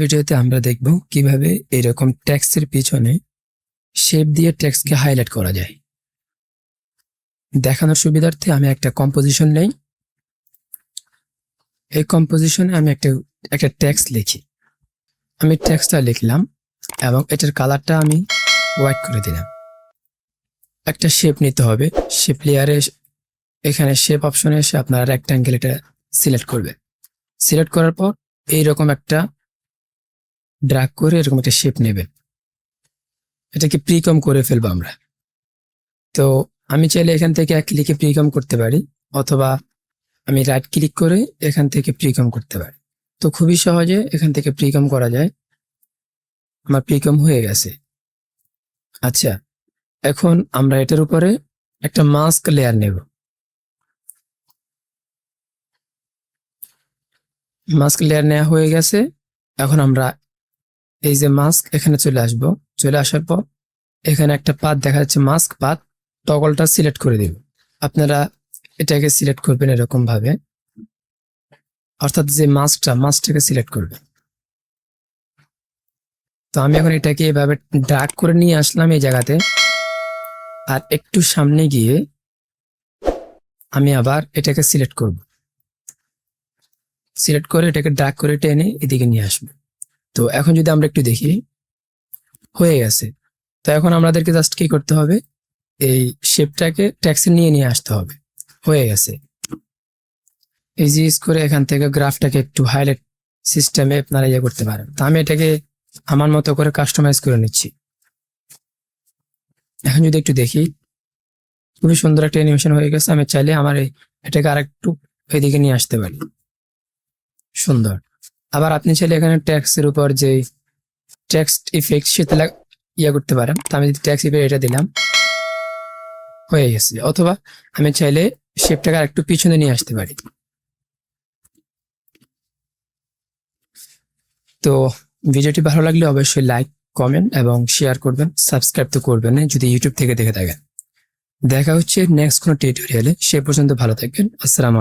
ভিডিওতে আমরা দেখব কিভাবে এরকম টেক্সটের পিছনে শেপ দিয়ে টেক্সটকে হাইলাইট করা যায়। দেখানোর সুবিধার্থে আমি একটা কম্পোজিশন নেই। এই কম্পোজিশনে আমি একটা টেক্সট লিখি। আমি টেক্সটটা লিখলাম এবং এটার কালারটা আমি হোয়াইট করে দিলাম। একটা শেপ নিতে হবে। শেপ লেয়ারে এখানে শেপ অপশনে এসে আপনারা রেক্ট্যাঙ্গেল এটা সিলেক্ট করবে। সিলেক্ট করার পর এইরকম একটা ড্র্যাগ করে এরকম একটা শেপ নেবে। এটাকে প্রিকম করে ফেলবো আমরা। তো আমি চাইলে এখান থেকে এক ক্লিকে প্রিকম করতে পারি, অথবা আমি রাইট ক্লিক করে এখান থেকে প্রিকম করতে পারি। তো খুবই সহজে এখান থেকে প্রিকম করা যায়। আমার প্রিকম হয়ে গেছে। আচ্ছা, এখন আমরা এটার উপরে একটা মাস্ক লেয়ার নেব। মাস্ক লেয়ার নেওয়া হয়ে গেছে। এখন আমরা এই যে মাস্ক এখানে চলে আসব। চলে আসার পর এখানে একটা পাথ দেখা যাচ্ছে, মাস্ক পাথ, টগলটা সিলেক্ট করে দিব। আপনারা এটাকে সিলেক্ট করবেন এরকম ভাবে, অর্থাৎ যে মাস্কটাকে সিলেক্ট করবেন। তো আমি এখন এটাকে এভাবে ড্র্যাগ করে নিয়ে আসলাম এই জায়গাতে, আর একটু সামনে গিয়ে আমি আবার এটাকে সিলেক্ট করব। সিলেক্ট করে এটাকে ড্র্যাগ করে টেনে এদিকে নিয়ে আসবো। তো এখন যদি আমরা একটু দেখি, হয়ে গেছে। তো এখন আমাদেরকে জাস্ট কি করতে হবে, এই শেপটাকে টেক্সটে নিয়ে আসতে হবে। হয়ে গেছে। এই যে করে এখান থেকে গ্রাফটাকে একটু হাইলাইট সিস্টেমে আপনারা ইয়ে করতে পারেন। তো আমি এটাকে আমার মতো করে কাস্টমাইজ করে নিচ্ছি। এখন যদি একটু দেখি, খুবই সুন্দর একটা অ্যানিমেশন হয়ে গেছে। আমি চাইলে আমার এটাকে আরেকটু এদিকে নিয়ে আসতে পারি। সুন্দর। আবার আপনি চাইলে এখানে টেক্সটের উপর যে টেক্সট ইফেক্ট সেটা ইয়ে করতে পারেন। তো আমি যদি টেক্সট ইফেক্ট এটা দিলাম, হয়ে গেছে। অথবা আমি চাইলে শেপটাকে আরেকটু পিছনে নিয়ে আসতে পারি। তো ভিডিওটি ভালো লাগলে অবশ্যই লাইক, কমেন্ট এবং শেয়ার করবেন। সাবস্ক্রাইব তো করবেন না যদি ইউটিউব থেকে দেখে থাকেন। দেখা হচ্ছে নেক্সট কোনো টিউটোরিয়ালে। সে পর্যন্ত ভালো থাকবেন। আসসালামু আলাইকুম।